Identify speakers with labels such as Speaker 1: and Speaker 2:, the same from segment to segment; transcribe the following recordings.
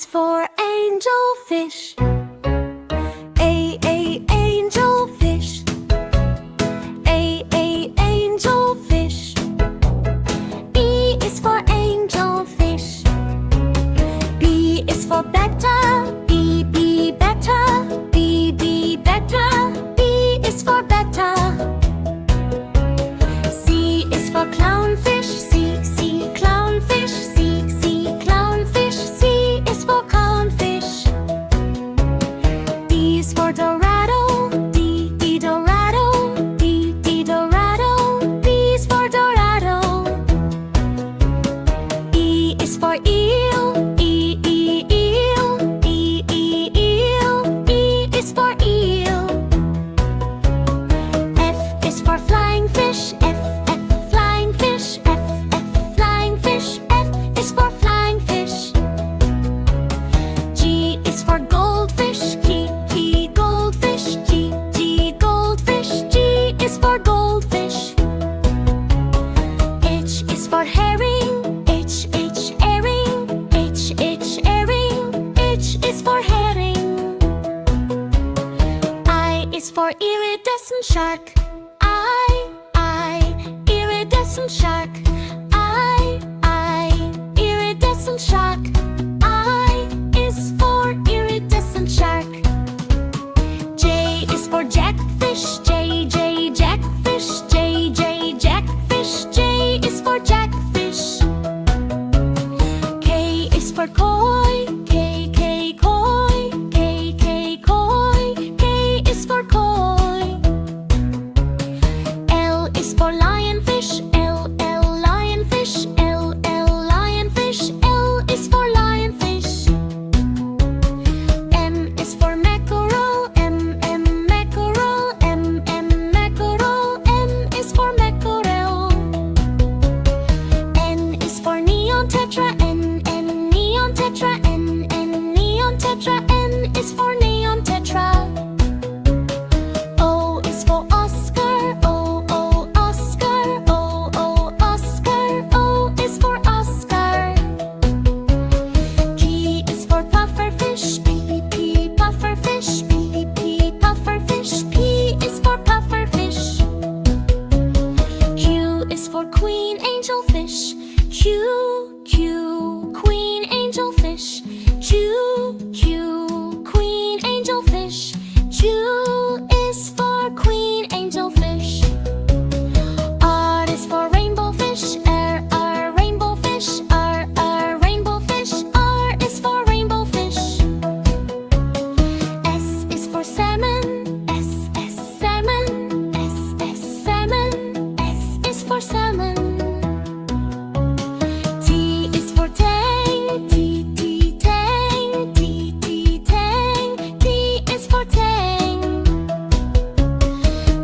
Speaker 1: is for angelfish. Angelfish. Angelfish. B is for angelfish. B is for betta. B betta. B betta. B is for betta. C is for clownfish. C clownfish. C clownfish. C is for clownfish. D is for dorado. D dorado. D dorado. D is for dorado. E is for eel. Eel. E eel. E is for eel. F is for flying fish. F flying fish. F flying fish. F is for flying fish. G is for goldfish. G goldfish. G goldfish. G is for goldfish. H is for herring. H herring. H herring. H is for herring. I is for iridescent shark. I iridescent shark. I iridescent shark. I is for iridescent shark. J is for jackfish. J jackfish. J jackfish. J is for jackfish. K is for koi. K koi. K koi. K is for koi. L is for lionfish. L lionfish. L lionfish. L is for lionfish. M is for mackerel. M mackerel. M mackerel. M is for mackerel. N is for neon tetra. N neon tetra. N neon tetra. N is for neon tetra. O is for Oscar. O Oscar. O Oscar. O is for Oscar. P is for pufferfish. P pufferfish. P pufferfish. P is for pufferfish. Q is for queen angelfish. Q queen angelfish. Q queen angelfish. Q is for queen angelfish. R is for rainbow fish. R rainbow fish. R rainbow fish. R is for rainbow fish. S is for salmon. S salmon. S salmon. S is for salmon. T is for tang. T tang. T tang. T is for tang.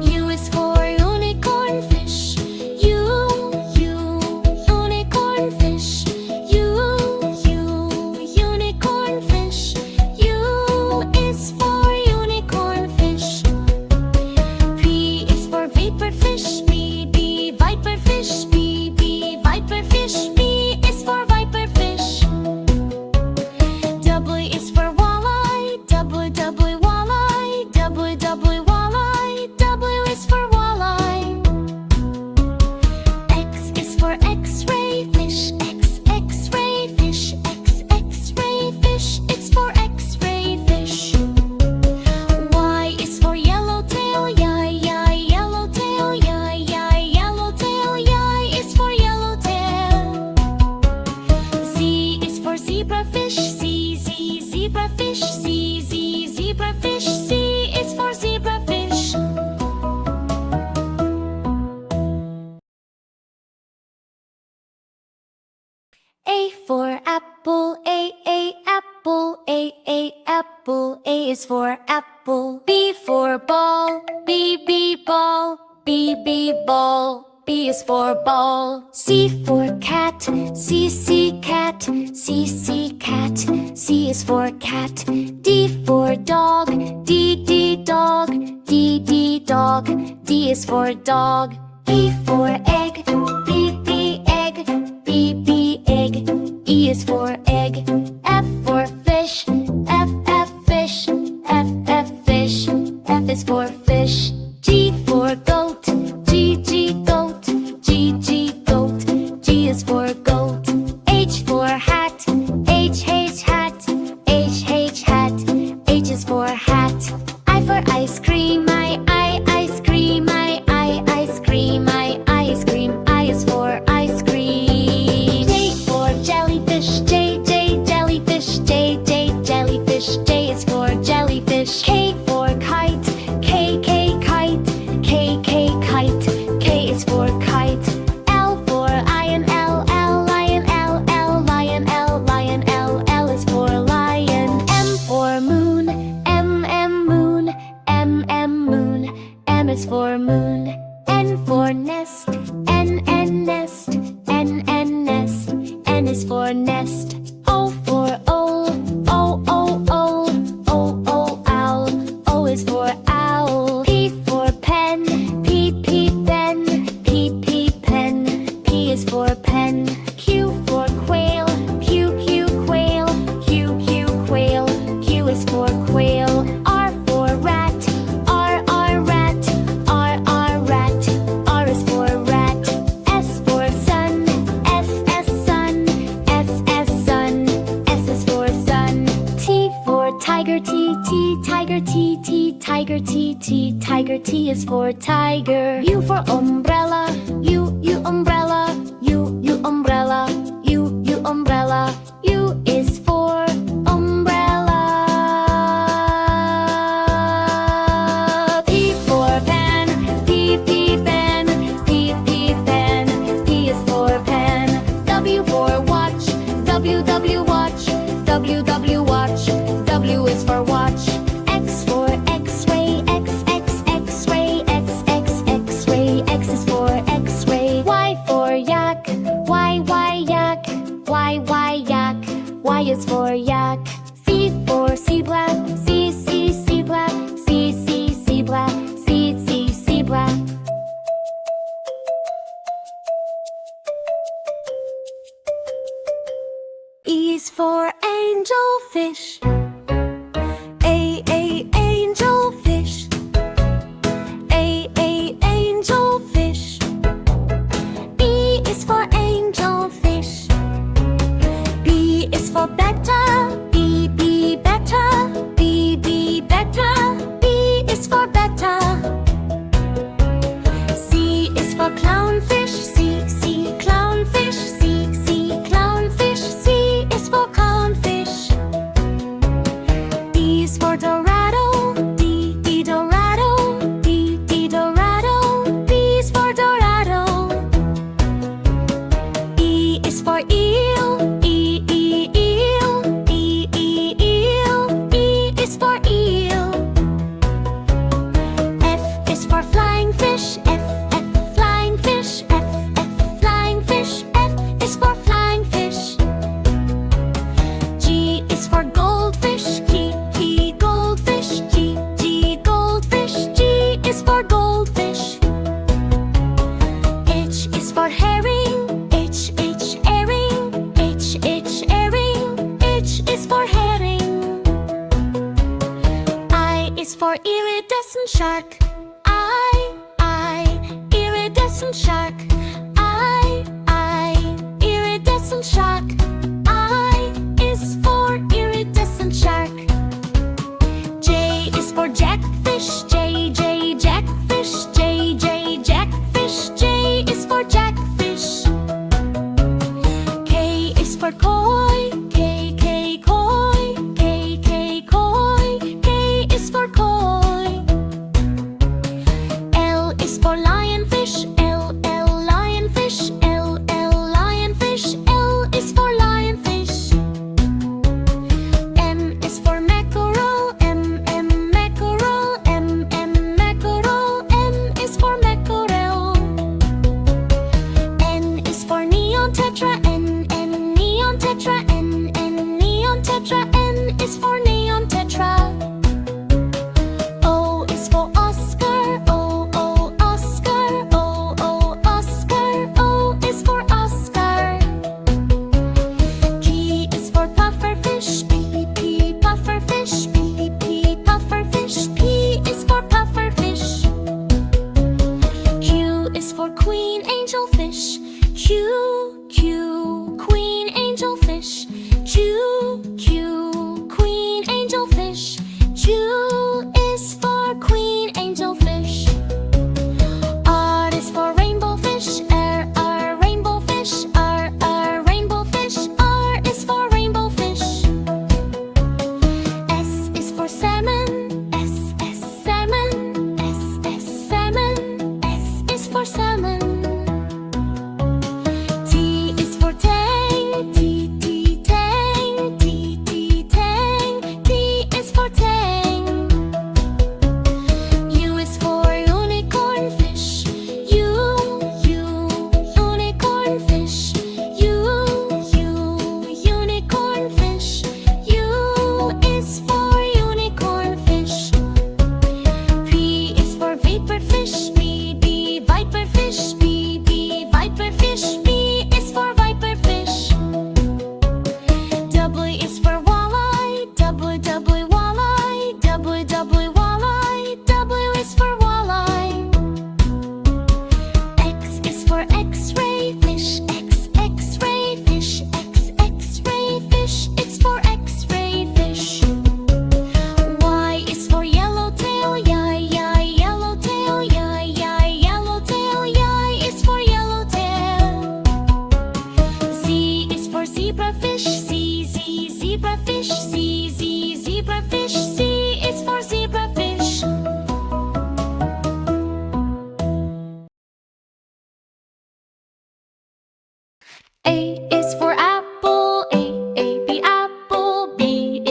Speaker 1: U is for unicorn fish. Unicorn fish. Unicorn fish. U is for unicorn fish. P is for viper fish. B viper fish. B viper fish. B is for viper fish. W is for walleye. W walleye. W walleye. W is for walleye. X is for X-ray fish. X-ray fish. X-ray fish. It's for X-ray fish. Y is for yellowtail. Yellowtail. Yellowtail. Y is for yellowtail. Z is for zebrafish. Zebrafish. Zebrafish. Z is for zebrafish. A for apple. A apple. A apple. A is for apple. B for ball. B ball. B ball. B is for ball. C for cat. C cat. C cat. C is for cat. D for dog. D dog. D dog. D is for dog. E for egg. B egg. B egg. E is for egg. F for fish. Tiger T T, tiger T T, tiger T T, tiger T is for tiger. U for umbrella, U umbrella, U umbrella, U umbrella. U is for umbrella. P for pen, P pen, P pen. P is for pen. W for watch, W watch, W watch. W is for watch. X for X-ray, X-ray, X-ray. X is for X-ray. Y for yak, Y yak, Y yak. Y is for yak. C for zebra, C zebra, C zebra, C zebra. E is for angelfish, angelfish, angelfish. B is for angelfish. B is for betta, B betta, B betta. B is for betta. C is for clownfish, C clownfish, C clownfish. C is for clownfish. D is for dorado, D dorado, D dorado. D is for dorado. E is for eel, eel, E is for eel. F is for flying fish, F flying fish, F flying fish. F is for flying fish. G is for goldfish, G goldfish, G goldfish. G is for goldfish. H is for herring, H herring, H herring. H is for herring. I is for iridescent shark, I iridescent shark, I iridescent shark. I is for iridescent shark. J is for jackfish, J jackfish, J jackfish. J is for jackfish. K is for koi, K koi, K koi. K is for koi. L is for lionfish, L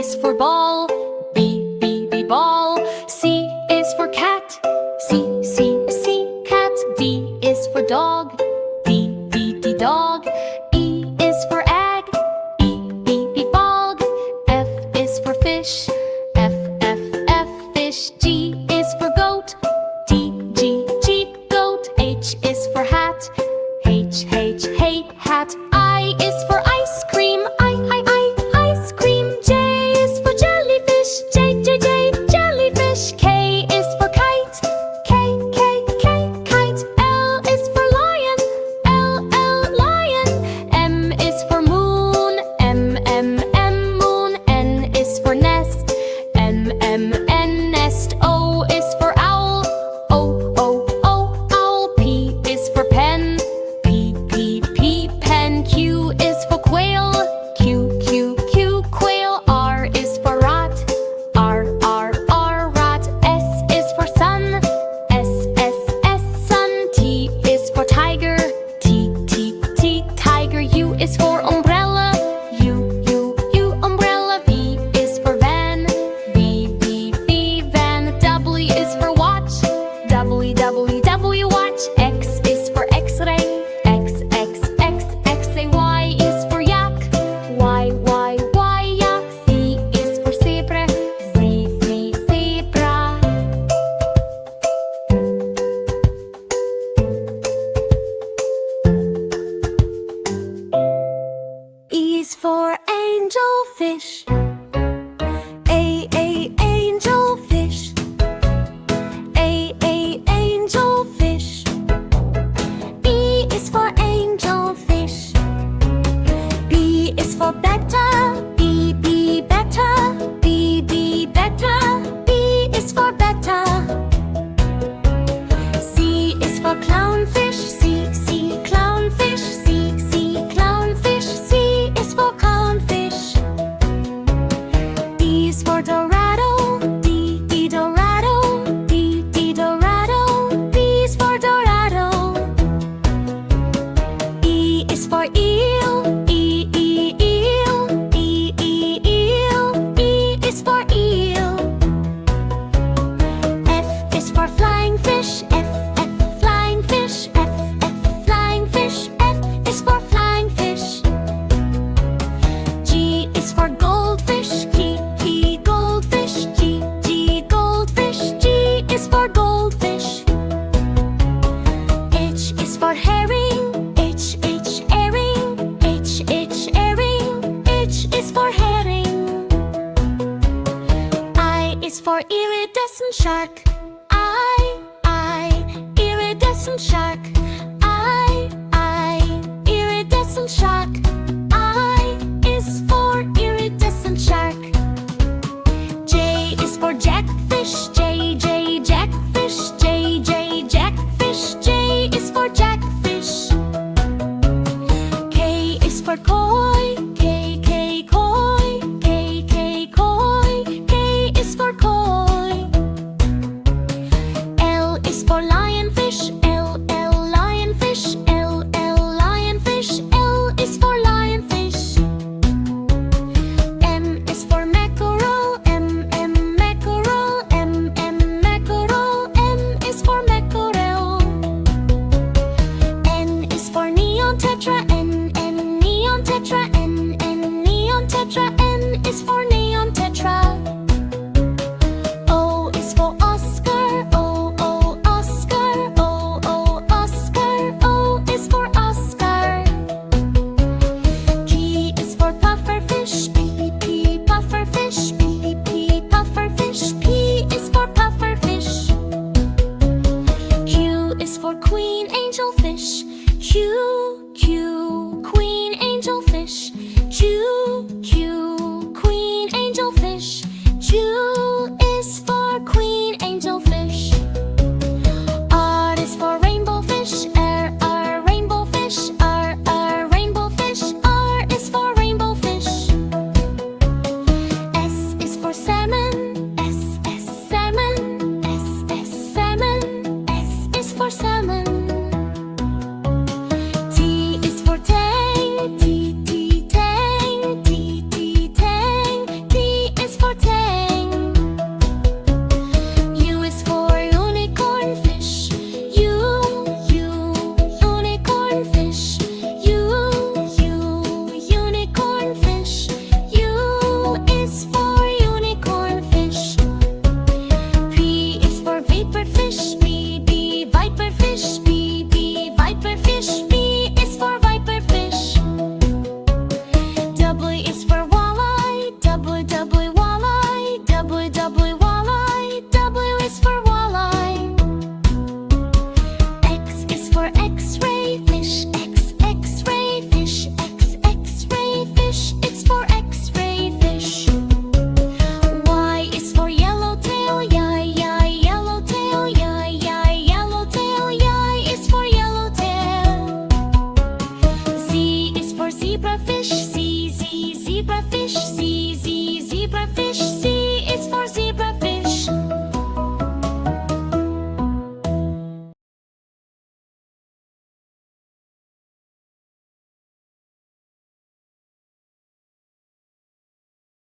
Speaker 1: is for ball, B, ball. C is for cat, C, cat. D is for dog, D, dog. E is for egg, E, bog. F is for fish, F, fish. G is for goat, G, jeep, goat. H is for hat, H, hat. I is for ice cream, ice cream. J is for jellyfish, J, jellyfish. K is for kite, K, kite. L is for lion, L, lion. M is for moon, M, moon. N is for nest, N, nest. O is for owl, O, owl. P is for pen, P, pen. Q is for quail, Q, quail. R is for rat, R, rat. S is for sun, S, sun. T is for tiger, T, tiger. U is for umbrella, U, umbrella. V is for van, V, van. W is for watch, W, watch. X is for x-ray, X. Y is for yak, Y, yak. Z is for zebra, Z, zebra. E is for angelfish, A, angelfish, A, angelfish. B is for angelfish, B is for betta, B, betta, B, betta. B is for betta. C is for clownfish, C, clownfish, C, clownfish. C is for clownfish. D is for dorado, D, dorado, D, dorado. D is for dorado. E is for eel, E, eel, eel. E is for eel. F is for flying fish, F, flying fish, F, flying fish. F is for flying fish. G is for goldfish, G, goldfish, G, goldfish. G is for goldfish. H is for herring, H, herring, H, herring. H is for herring. I is for iridescent shark, I, iridescent shark.